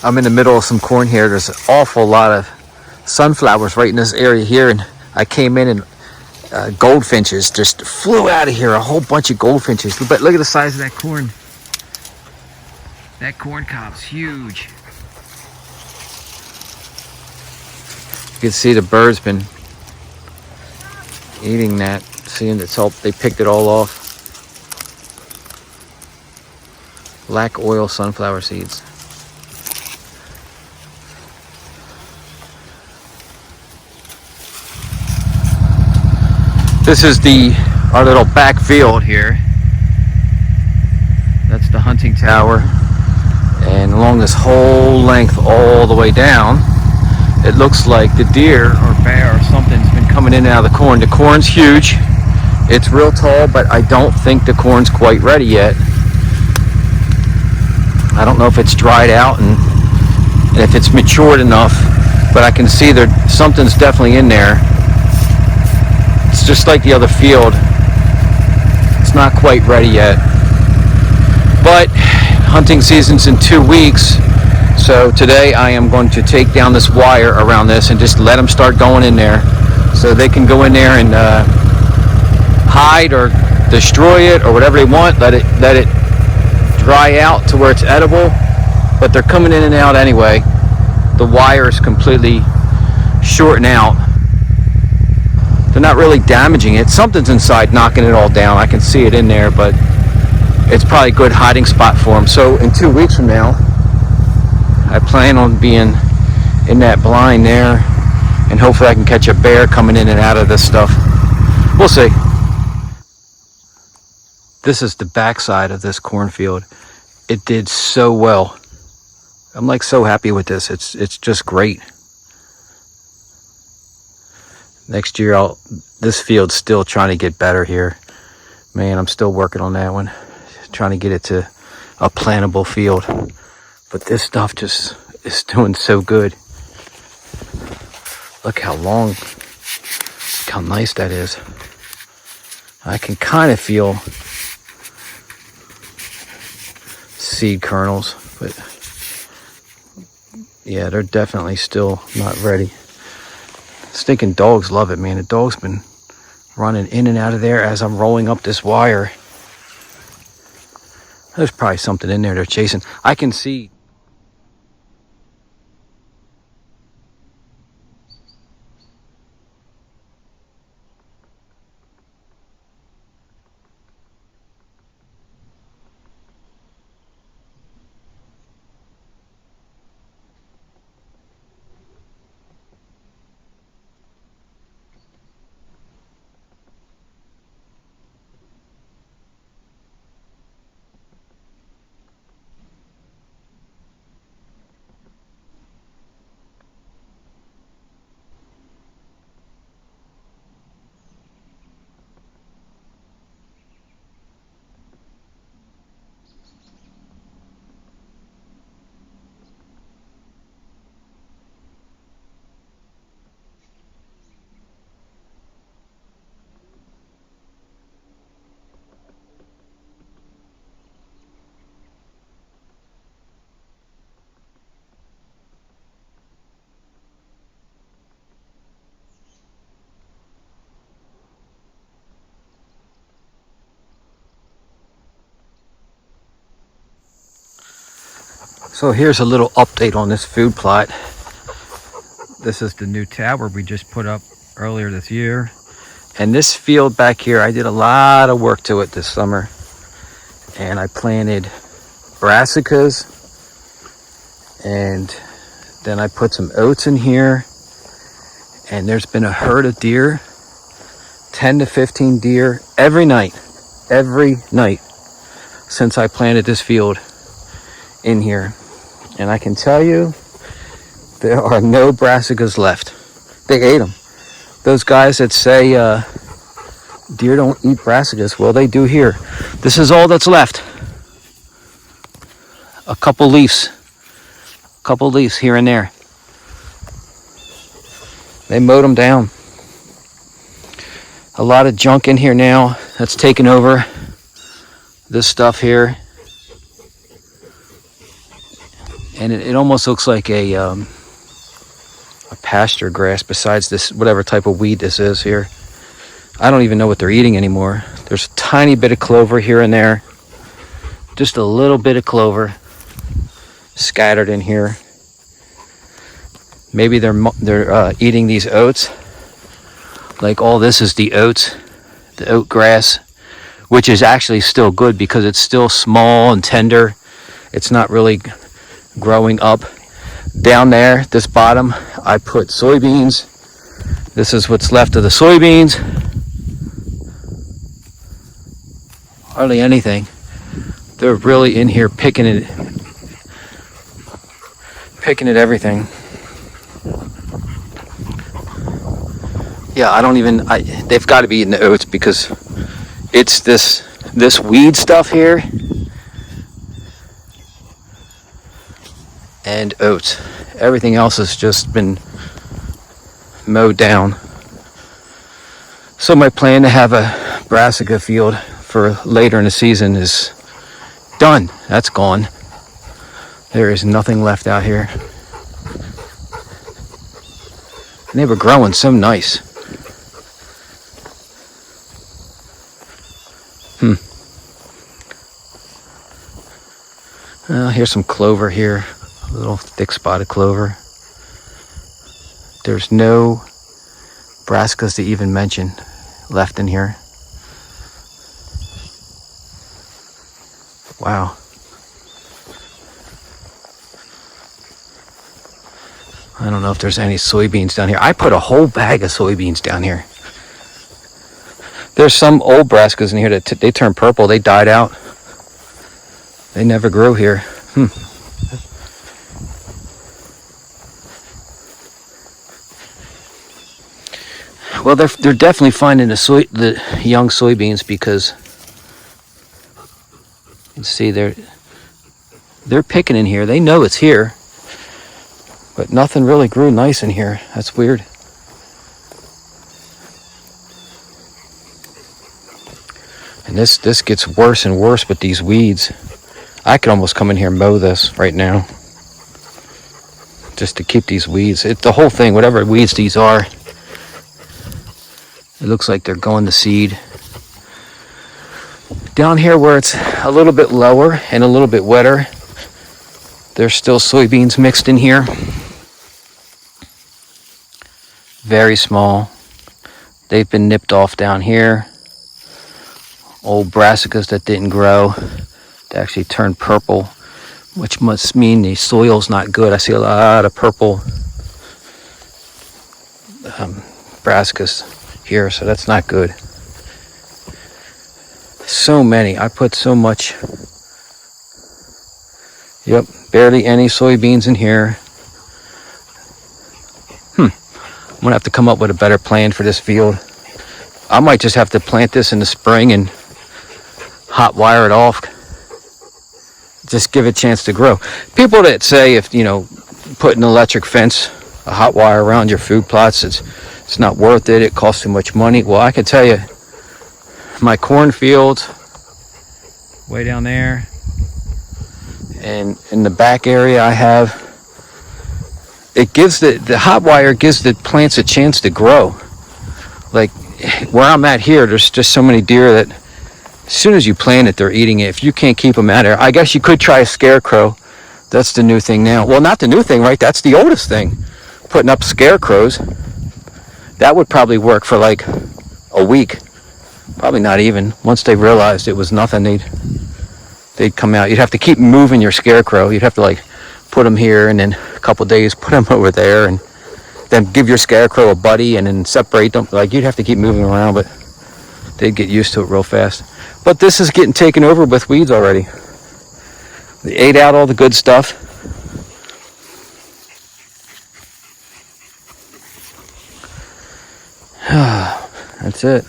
I'm in the middle of some corn here. There's an awful lot of sunflowers right in this area here, and I came in and goldfinches just flew out of here. A whole bunch of goldfinches. But look at the size of that corn. That corn cob's huge. You can see the birds been eating that. Seeing it's all, they picked it all off. Black oil sunflower seeds. This is our little back field here. That's the hunting tower. And along this whole length all the way down, it looks like the deer or bear or something's been coming in and out of the corn. The corn's huge. It's real tall, but I don't think the corn's quite ready yet. I don't know if it's dried out and if it's matured enough, but I can see something's definitely in there. It's just like the other field. It's not quite ready yet. But hunting season's in 2 weeks. So today I am going to take down this wire around this and just let them start going in there so they can go in there and hide or destroy it or whatever they want. Let it dry out to where it's edible. But they're coming in and out anyway. The wire is completely shorting out. They're not really damaging it. Something's inside knocking it all down. I can see it in there, but it's probably a good hiding spot for them. So in 2 weeks from now, I plan on being in that blind there, and hopefully I can catch a bear coming in and out of this stuff. We'll see. This is the backside of this cornfield. It did so well. I'm like so happy with this. It's just great. Next year, this field's still trying to get better here. Man, I'm still working on that one. Trying to get it to a plantable field. But this stuff just is doing so good. Look how long, look how nice that is. I can kind of feel seed kernels, but yeah, they're definitely still not ready. Stinking dogs love it, man. The dog's been running in and out of there as I'm rolling up this wire. There's probably something in there they're chasing. I can see. So here's a little update on this food plot. This is the new tower we just put up earlier this year. And this field back here, I did a lot of work to it this summer. And I planted brassicas. And then I put some oats in here. And there's been a herd of deer, 10 to 15 deer every night since I planted this field in here. And I can tell you, there are no brassicas left. They ate them. Those guys that say deer don't eat brassicas, well, they do here. This is all that's left. A couple leaves here and there. They mowed them down. A lot of junk in here now that's taken over this stuff here. And it almost looks like a pasture grass besides this, whatever type of weed this is here. I don't even know what they're eating anymore. There's a tiny bit of clover here and there. Just a little bit of clover scattered in here. Maybe they're eating these oats. Like all this is the oats, the oat grass, which is actually still good because it's still small and tender. It's not really growing up. Down there, this bottom, I put soybeans. This is what's left of the soybeans. Hardly anything. They're really in here picking at everything. Yeah, they've got to be eating the oats because it's this weed stuff here and oats. Everything else has just been mowed down. So my plan to have a brassica field for later in the season is done. That's gone. There is nothing left out here. And they were growing so nice. Here's some clover here. A little thick spotted clover. There's no brassicas to even mention left in here. Wow. I don't know if there's any soybeans down here. I put a whole bag of soybeans down here. There's some old brassicas in here that they turned purple. They died out. They never grew here. Well, they're definitely finding the young soybeans because you can see they're picking in here. They know it's here, but nothing really grew nice in here. That's weird. And this gets worse and worse with these weeds. I could almost come in here and mow this right now, just to keep these weeds. The whole thing, whatever weeds these are. It looks like they're going to seed. Down here where it's a little bit lower and a little bit wetter, there's still soybeans mixed in here. Very small. They've been nipped off down here. Old brassicas that didn't grow. They actually turned purple, which must mean the soil's not good. I see a lot of purple brassicas here, so that's not good. So many. I put so much. Yep, barely any soybeans in here. I'm gonna have to come up with a better plan for this field. I might just have to plant this in the spring and hot wire it off. Just give it a chance to grow. People that say if put an electric fence, a hot wire around your food plots, it's not worth it. It costs too much money. Well, I can tell you, my cornfield way down there, and in the back area I have, it gives the hot wire gives the plants a chance to grow. Like where I'm at here, there's just so many deer that as soon as you plant it, they're eating it. If you can't keep them out there, I guess you could try a scarecrow. That's the new thing now. Well, not the new thing, right? That's the oldest thing. Putting up scarecrows. That would probably work for like a week. Probably not even. Once they realized it was nothing, they'd come out. You'd have to keep moving your scarecrow. You'd have to like put them here and then a couple days put them over there and then give your scarecrow a buddy and then separate them. Like you'd have to keep moving around, but they'd get used to it real fast. But this is getting taken over with weeds already. They ate out all the good stuff. That's it.